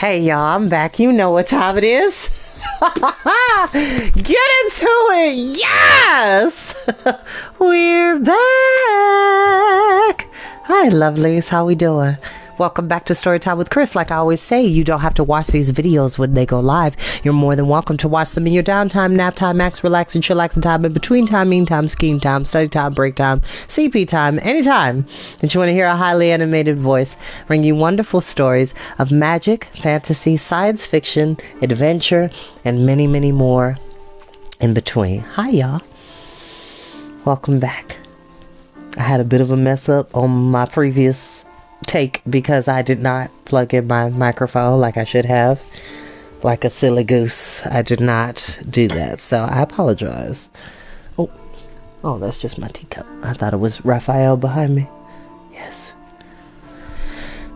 Hey y'all, I'm back. You know what time it is. Get into it. Yes. We're back. Hi lovelies, how we doing? Welcome back to Storytime with Chris. Like I always say, you don't have to watch these videos when they go live. You're more than welcome to watch them in your downtime, nap time, max, relax, and chillaxing time, in between time, mean time, scheme time, study time, break time, CP time, anytime that you want to hear a highly animated voice bring you wonderful stories of magic, fantasy, science fiction, adventure, and many, many more in between. Hi y'all. Welcome back. I had a bit of a mess up on my previous take because I did not plug in my microphone like I should have. Like a silly goose, I did not do that, so I apologize. Oh, that's just my teacup. I thought it was Raphael behind me. Yes.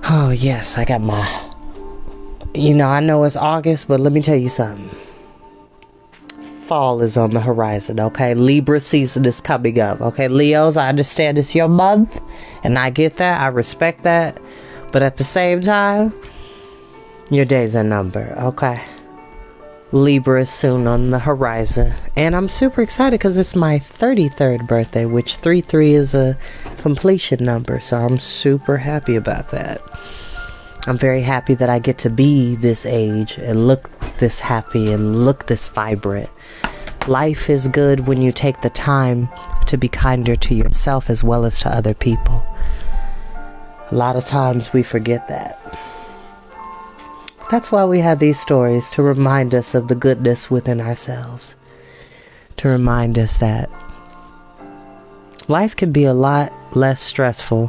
Oh yes, I got my, I know it's August, but let me tell you something. Fall is on the horizon, okay? Libra season is coming up, okay? Leos, I understand it's your month, and I get that, I respect that, but at the same time, your days are numbered, okay? Libra is soon on the horizon, and I'm super excited because it's my 33rd birthday, which 33 is a completion number, so I'm super happy about that. I'm very happy that I get to be this age and look this happy and look this vibrant. Life is good when you take the time to be kinder to yourself as well as to other people. A lot of times we forget that. That's why we have these stories, to remind us of the goodness within ourselves. To remind us that life can be a lot less stressful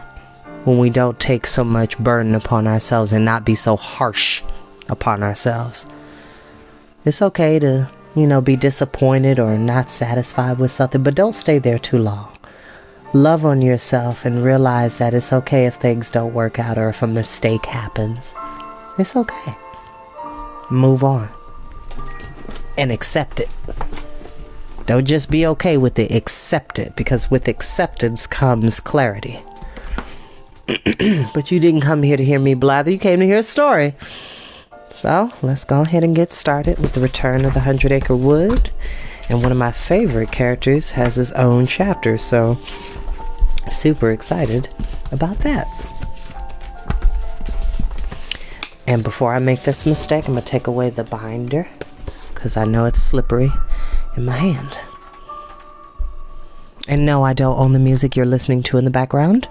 when we don't take so much burden upon ourselves and not be so harsh upon ourselves. It's okay to, be disappointed or not satisfied with something, but don't stay there too long. Love on yourself and realize that it's okay if things don't work out or if a mistake happens. It's okay. Move on. And accept it. Don't just be okay with it, accept it, because with acceptance comes clarity. But you didn't come here to hear me blather, you came to hear a story. So, let's go ahead and get started with the return of the 100-Acre Wood. And one of my favorite characters has his own chapter, so super excited about that. And before I make this mistake, I'm going to take away the binder, because I know it's slippery in my hand. And no, I don't own the music you're listening to in the background.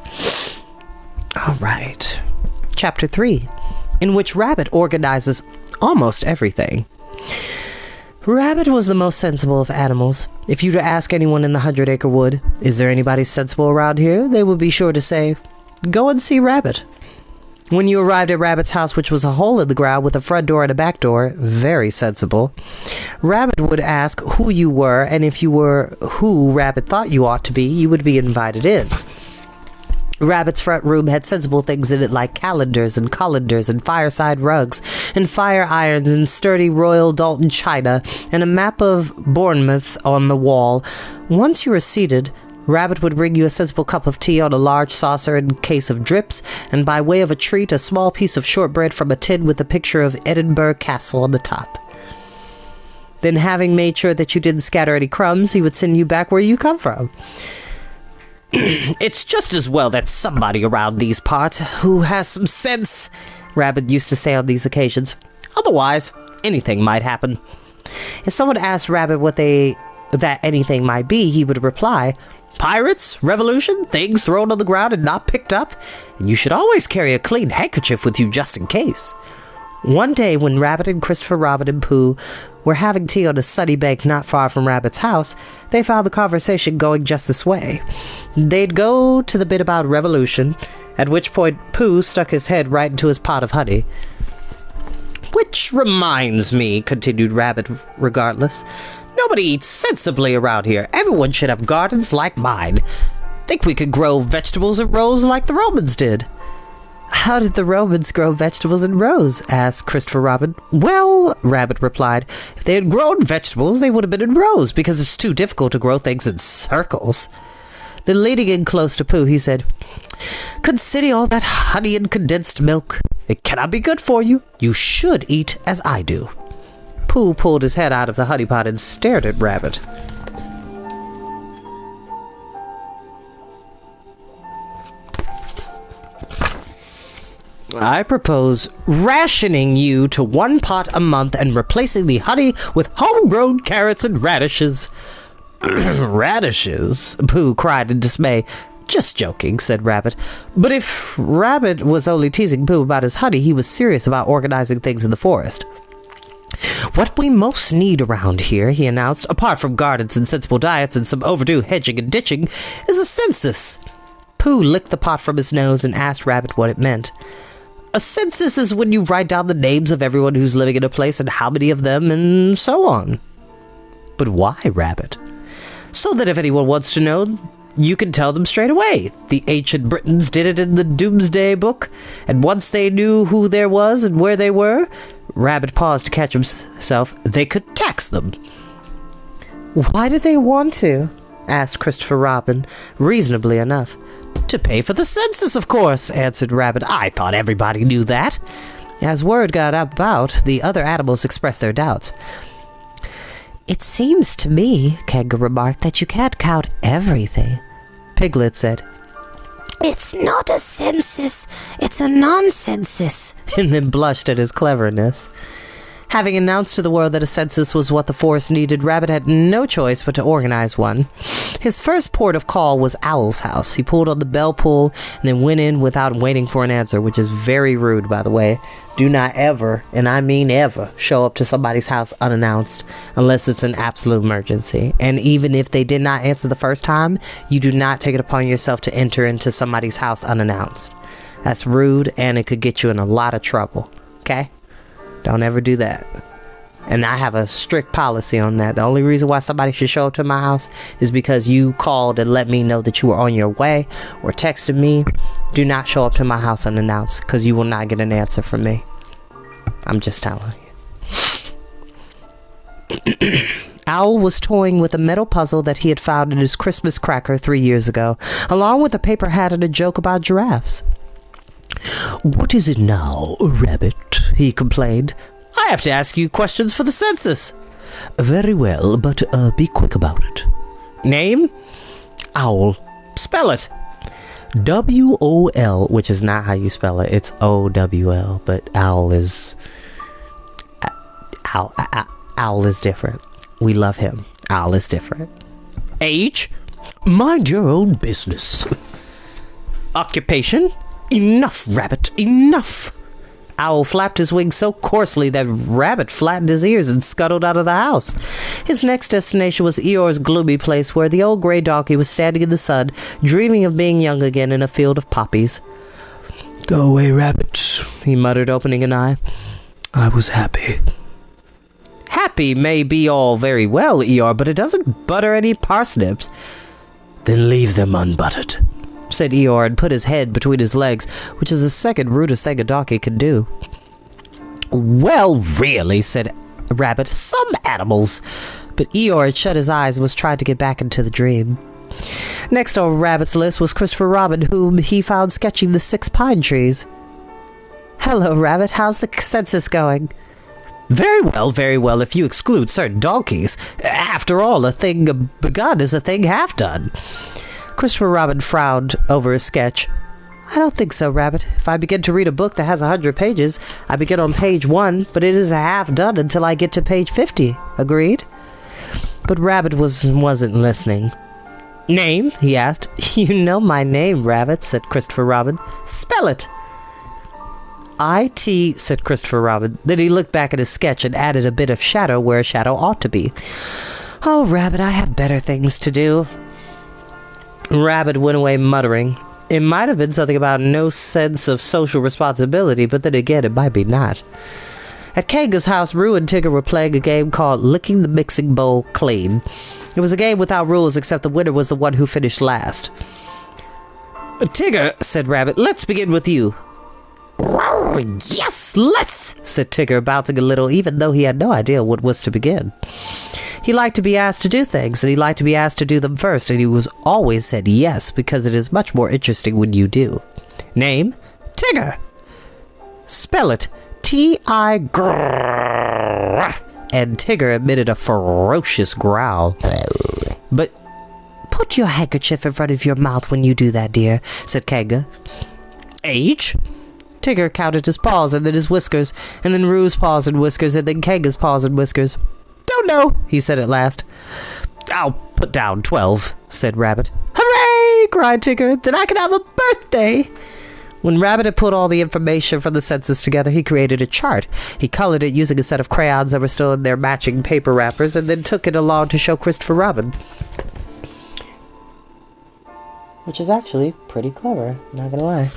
All right. Chapter 3, in which Rabbit organizes almost everything. Rabbit was the most sensible of animals. If you were to ask anyone in the 100-Acre Wood, is there anybody sensible around here? They would be sure to say, go and see Rabbit. When you arrived at Rabbit's house, which was a hole in the ground with a front door and a back door, very sensible, Rabbit would ask who you were, and if you were who Rabbit thought you ought to be, you would be invited in. Rabbit's front room had sensible things in it like calendars and colanders and fireside rugs and fire irons and sturdy Royal Dalton china and a map of Bournemouth on the wall. Once you were seated, Rabbit would bring you a sensible cup of tea on a large saucer and case of drips, and by way of a treat, a small piece of shortbread from a tin with a picture of Edinburgh Castle on the top. Then, having made sure that you didn't scatter any crumbs, he would send you back where you come from. It's just as well that somebody around these parts who has some sense, Rabbit used to say on these occasions. Otherwise, anything might happen. If someone asked Rabbit what that anything might be, he would reply, pirates, revolution, things thrown on the ground and not picked up, and you should always carry a clean handkerchief with you just in case. One day when Rabbit and Christopher Robin and Pooh were having tea on a sunny bank not far from Rabbit's house, they found the conversation going just this way. They'd go to the bit about revolution, at which point Pooh stuck his head right into his pot of honey. Which reminds me, continued Rabbit regardless, nobody eats sensibly around here. Everyone should have gardens like mine. Think we could grow vegetables in rows like the Romans did. How did the Romans grow vegetables in rows? Asked Christopher Robin. Well, Rabbit replied, if they had grown vegetables, they would have been in rows, because it's too difficult to grow things in circles. Then leaning in close to Pooh, he said, Consider all that honey and condensed milk. It cannot be good for you. You should eat as I do. Pooh pulled his head out of the honey pot and stared at Rabbit. I propose rationing you to 1 pot a month and replacing the honey with homegrown carrots and radishes. Radishes? Pooh cried in dismay. Just joking, said Rabbit. But if Rabbit was only teasing Pooh about his honey, he was serious about organizing things in the forest. What we most need around here, he announced, apart from gardens and sensible diets and some overdue hedging and ditching, is a census. Pooh licked the pot from his nose and asked Rabbit what it meant. A census is when you write down the names of everyone who's living in a place and how many of them and so on. But why, Rabbit? So that if anyone wants to know, you can tell them straight away. The ancient Britons did it in the Doomsday Book, and once they knew who there was and where they were, Rabbit paused to catch himself, they could tax them. Why did they want to? Asked Christopher Robin, reasonably enough. To pay for the census, of course, answered Rabbit. I thought everybody knew that. As word got about, the other animals expressed their doubts. It seems to me, Kangaroo remarked, that you can't count everything. Piglet said, It's not a census, it's a nonsensus, and then blushed at his cleverness. Having announced to the world that a census was what the forest needed, Rabbit had no choice but to organize one. His first port of call was Owl's house. He pulled on the bell pull and then went in without waiting for an answer, which is very rude, by the way. Do not ever, and I mean ever, show up to somebody's house unannounced unless it's an absolute emergency. And even if they did not answer the first time, you do not take it upon yourself to enter into somebody's house unannounced. That's rude, and it could get you in a lot of trouble. Okay? Don't ever do that. And I have a strict policy on that. The only reason why somebody should show up to my house is because you called and let me know that you were on your way or texted me. Do not show up to my house unannounced, because you will not get an answer from me. I'm just telling you. Owl was toying with a metal puzzle that he had found in his Christmas cracker 3 years ago, along with a paper hat and a joke about giraffes. What is it now, Rabbit? He complained. I have to ask you questions for the census. Very well, but be quick about it. Name? Owl. Spell it. W-O-L, which is not how you spell it. It's O-W-L, but owl is... Owl is different. We love him. Owl is different. Age? Mind your own business. Occupation? Enough, Rabbit, enough! Owl flapped his wings so coarsely that Rabbit flattened his ears and scuttled out of the house. His next destination was Eeyore's gloomy place, where the old gray donkey was standing in the sun, dreaming of being young again in a field of poppies. Go away, Rabbit, he muttered, opening an eye. I was happy. Happy may be all very well, Eeyore, but it doesn't butter any parsnips. Then leave them unbuttered, said Eeyore, and put his head between his legs, which is the second rudest thing a donkey can do. Well, really, said Rabbit, some animals. But Eeyore had shut his eyes and was trying to get back into the dream. Next on Rabbit's list was Christopher Robin, whom he found sketching the 6 pine trees. Hello, Rabbit, how's the census going? Very well, if you exclude certain donkeys. After all, a thing begun is a thing half done. Christopher Robin frowned over his sketch. I don't think so, Rabbit. If I begin to read a book that has 100 pages, I begin on page 1, but it is half done until I get to page 50. Agreed? But Rabbit wasn't listening. Name? He asked. You know my name, Rabbit, said Christopher Robin. Spell it. I-T, said Christopher Robin. Then he looked back at his sketch and added a bit of shadow where a shadow ought to be. Oh, Rabbit, I have better things to do. Rabbit went away muttering. It might have been something about no sense of social responsibility, but then again, it might be not. At Kanga's house, Roo and Tigger were playing a game called Licking the Mixing Bowl Clean. It was a game without rules, except the winner was the one who finished last. Tigger, said Rabbit, let's begin with you. Yes, let's, said Tigger, bouncing a little, even though he had no idea what was to begin. He liked to be asked to do things, and he liked to be asked to do them first, and he was always said yes, because it is much more interesting when you do. Name? Tigger. Spell it. T-I-G-R. And Tigger emitted a ferocious growl. But put your handkerchief in front of your mouth when you do that, dear, said Kanga. Age? Tigger counted his paws and then his whiskers, and then Rue's paws and whiskers, and then Kanga's paws and whiskers. Don't know, he said at last. I'll put down 12, said Rabbit. Hooray! Cried Tigger. Then I can have a birthday! When Rabbit had put all the information from the census together, he created a chart. He colored it using a set of crayons that were still in their matching paper wrappers, and then took it along to show Christopher Robin. Which is actually pretty clever, not gonna lie.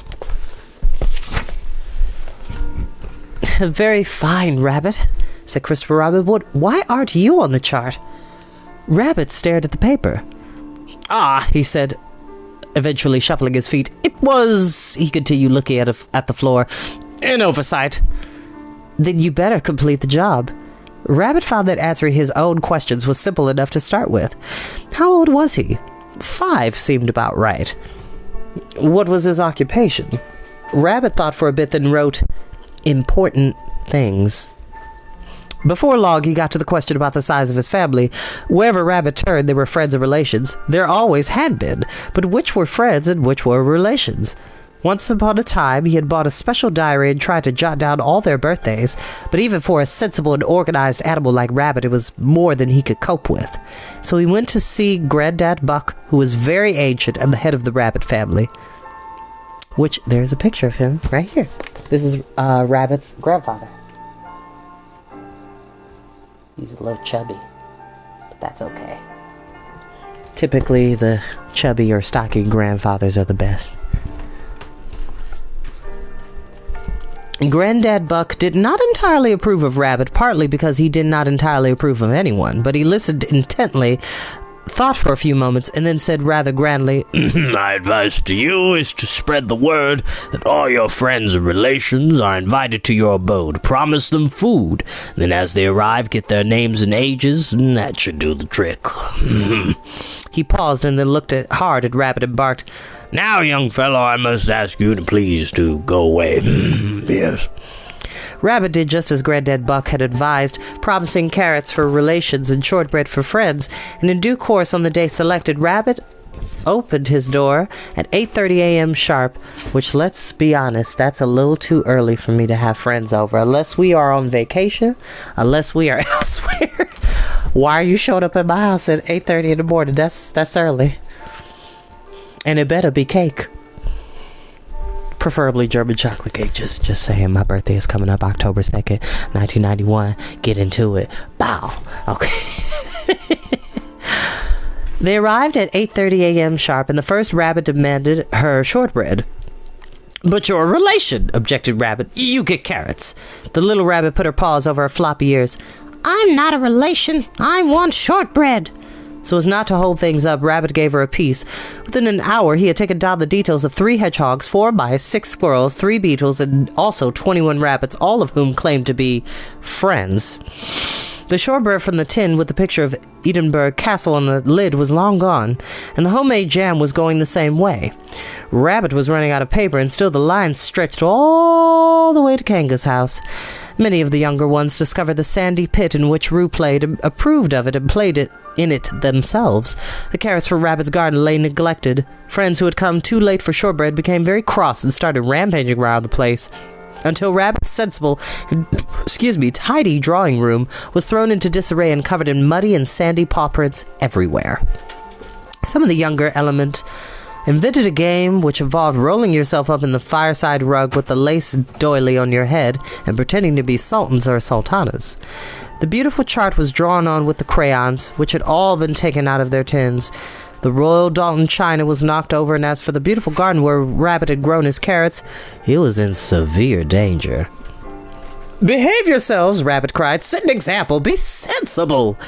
Very fine, Rabbit, said Christopher Robin. Why aren't you on the chart? Rabbit stared at the paper. Ah, he said, eventually shuffling his feet. It was, he continued, looking at the floor, an oversight. Then you better complete the job. Rabbit found that answering his own questions was simple enough to start with. How old was he? 5 seemed about right. What was his occupation? Rabbit thought for a bit, then wrote, important things. Before long, he got to the question about the size of his family. Wherever Rabbit turned, there were friends and relations. There always had been, but which were friends and which were relations? Once upon a time, he had bought a special diary and tried to jot down all their birthdays, but even for a sensible and organized animal like Rabbit, it was more than he could cope with. So he went to see Granddad Buck, who was very ancient and the head of the Rabbit family. Which, there's a picture of him right here. This is Rabbit's grandfather. He's a little chubby, but that's okay. Typically, the chubby or stocky grandfathers are the best. Granddad Buck did not entirely approve of Rabbit, partly because he did not entirely approve of anyone, but he listened intently, thought for a few moments, and then said rather grandly, My advice to you is to spread the word that all your friends and relations are invited to your abode. Promise them food. Then as they arrive, get their names and ages, and that should do the trick. He paused and then looked hard at Rabbit and barked, Now, young fellow, I must ask you to please to go away. Yes. Rabbit did just as Granddad Buck had advised, promising carrots for relations and shortbread for friends, and in due course on the day selected, Rabbit opened his door at 8:30 a.m. sharp, which, let's be honest, that's a little too early for me to have friends over, unless we are on vacation, unless we are elsewhere. Why are you showing up at my house at 8:30 in the morning? That's early. And it better be cake. Preferably German chocolate cake. Just saying, my birthday is coming up October 2nd, 1991. Get into it. Bow. Okay. They arrived at 8:30 a.m. sharp, and the first Rabbit demanded her shortbread. But you're a relation, objected Rabbit. You get carrots. The little Rabbit put her paws over her floppy ears. I'm not a relation. I want shortbread. So as not to hold things up, Rabbit gave her a piece. Within an hour, he had taken down the details of 3 hedgehogs, 4 mice, 6 squirrels, 3 beetles, and also 21 rabbits, all of whom claimed to be friends. The shortbread from the tin with the picture of Edinburgh Castle on the lid was long gone, and the homemade jam was going the same way. Rabbit was running out of paper, and still the lines stretched all the way to Kanga's house. Many of the younger ones discovered the sandy pit in which Rue played, approved of it, and played in it themselves. The carrots for Rabbit's garden lay neglected. Friends who had come too late for shortbread became very cross and started rampaging around the place, until Rabbit's sensible, tidy drawing room was thrown into disarray and covered in muddy and sandy paw prints everywhere. Some of the younger element invented a game which involved rolling yourself up in the fireside rug with the lace doily on your head and pretending to be sultans or sultanas. The beautiful chart was drawn on with the crayons, which had all been taken out of their tins. The Royal Dalton china was knocked over, and as for the beautiful garden where Rabbit had grown his carrots, it was in severe danger. Behave yourselves, Rabbit cried. Set an example. Be sensible.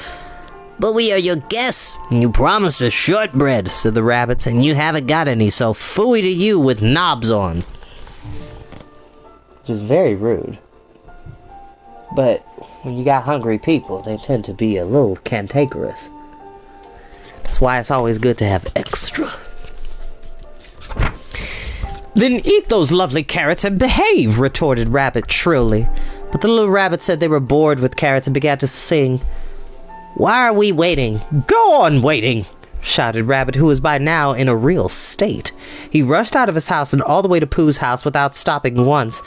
But we are your guests. You promised us shortbread, said the rabbits, and you haven't got any, so phooey to you with knobs on. Which is very rude. But when you got hungry people, they tend to be a little cantankerous. That's why it's always good to have extra. Then eat those lovely carrots and behave, retorted Rabbit shrilly. But the little rabbit said they were bored with carrots and began to sing. Why are we waiting? Go on waiting, shouted Rabbit, who was by now in a real state. He rushed out of his house and all the way to Pooh's house without stopping once.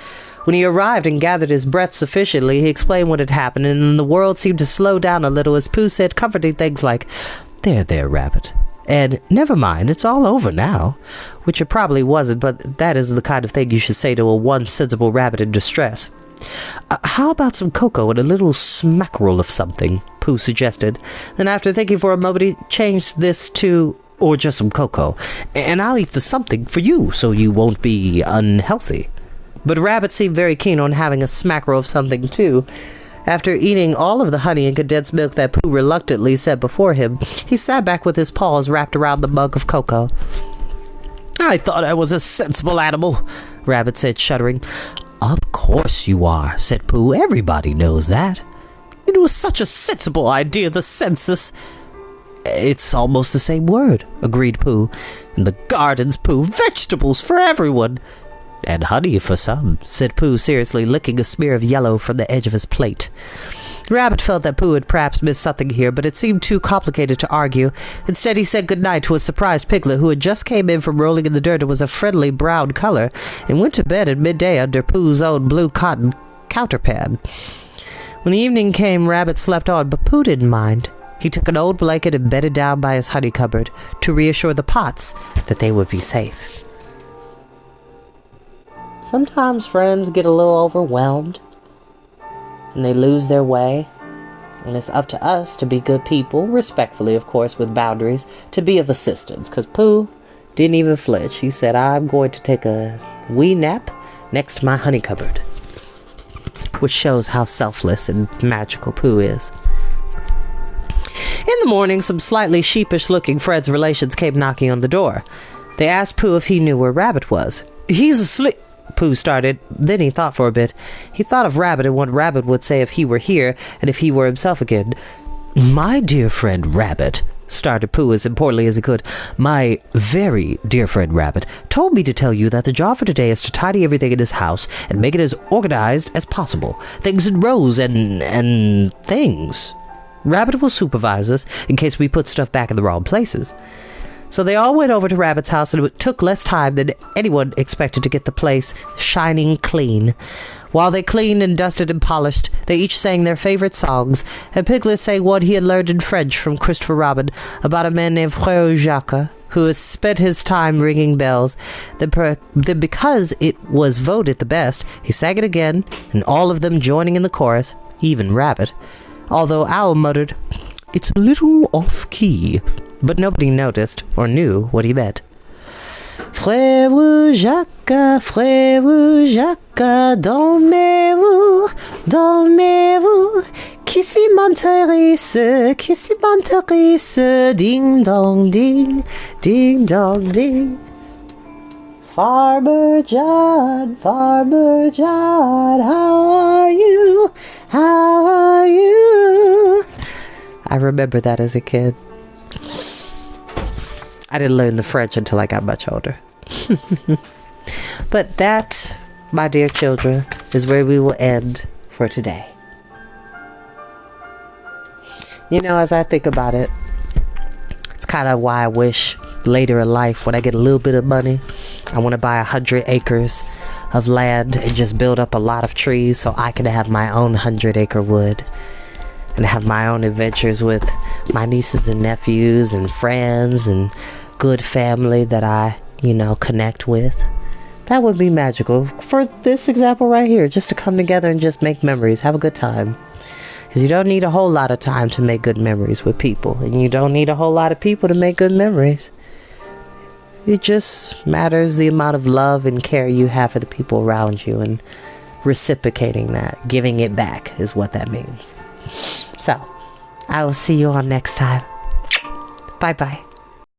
When he arrived and gathered his breath sufficiently, he explained what had happened, and then the world seemed to slow down a little as Pooh said comforting things like, There, Rabbit. And, never mind, it's all over now. Which it probably wasn't, but that is the kind of thing you should say to a one sensible rabbit in distress. How about some cocoa and a little smackerel of something? Pooh suggested. Then after thinking for a moment, he changed this to, or just some cocoa. And I'll eat the something for you, so you won't be unhealthy. But Rabbit seemed very keen on having a smackerel of something, too. After eating all of the honey and condensed milk that Pooh reluctantly set before him, he sat back with his paws wrapped around the mug of cocoa. I thought I was a sensible animal, Rabbit said, shuddering. Of course you are, said Pooh. Everybody knows that. It was such a sensible idea, the census. It's almost the same word, agreed Pooh. And the gardens, Pooh, vegetables for everyone. And honey for some, said Pooh seriously, licking a smear of yellow from the edge of his plate. Rabbit felt that Pooh had perhaps missed something here, but it seemed too complicated to argue. Instead, he said goodnight to a surprised piglet who had just came in from rolling in the dirt and was a friendly brown color, and went to bed at midday under Pooh's own blue cotton counterpane. When the evening came, Rabbit slept on, but Pooh didn't mind. He took an old blanket and bedded down by his honey cupboard to reassure the pots that they would be safe. Sometimes friends get a little overwhelmed and they lose their way, and it's up to us to be good people, respectfully, of course, with boundaries, to be of assistance. Because Pooh didn't even flinch. He said, I'm going to take a wee nap next to my honey cupboard, which shows how selfless and magical Pooh is. In the morning, some slightly sheepish-looking Fred's relations came knocking on the door. They asked Pooh if he knew where Rabbit was. He's asleep, Pooh started. Then he thought for a bit. He thought of Rabbit and what Rabbit would say if he were here and if he were himself again. My dear friend Rabbit, started Pooh as importantly as he could. My very dear friend Rabbit told me to tell you that the job for today is to tidy everything in his house and make it as organized as possible. Things in rows and things. Rabbit will supervise us in case we put stuff back in the wrong places. So they all went over to Rabbit's house, and it took less time than anyone expected to get the place shining clean. While they cleaned and dusted and polished, they each sang their favorite songs, and Piglet sang one he had learned in French from Christopher Robin about a man named Frère Jacques, who had spent his time ringing bells. Then because it was voted the best, he sang it again, and all of them joining in the chorus, even Rabbit, although Owl muttered, It's a little off-key. But nobody noticed or knew what he meant. Frère Jacques, dormez-vous, qui s'y menterisse, ding dong ding, ding dong ding. Farmer John, how are you? I remember that as a kid. I didn't learn the French until I got much older. But that, my dear children, is where we will end for today. You know, as I think about it, it's kind of why I wish later in life, when I get a little bit of money, I want to buy 100 acres of land and just build up a lot of trees so I can have my own 100-acre wood and have my own adventures with my nieces and nephews and friends and good family that I, connect with. That would be magical. For this example right here, just to come together and just make memories, have a good time. Because you don't need a whole lot of time to make good memories with people. And you don't need a whole lot of people to make good memories. It just matters the amount of love and care you have for the people around you, and reciprocating that, giving it back is what that means. So, I will see you all next time. Bye-bye.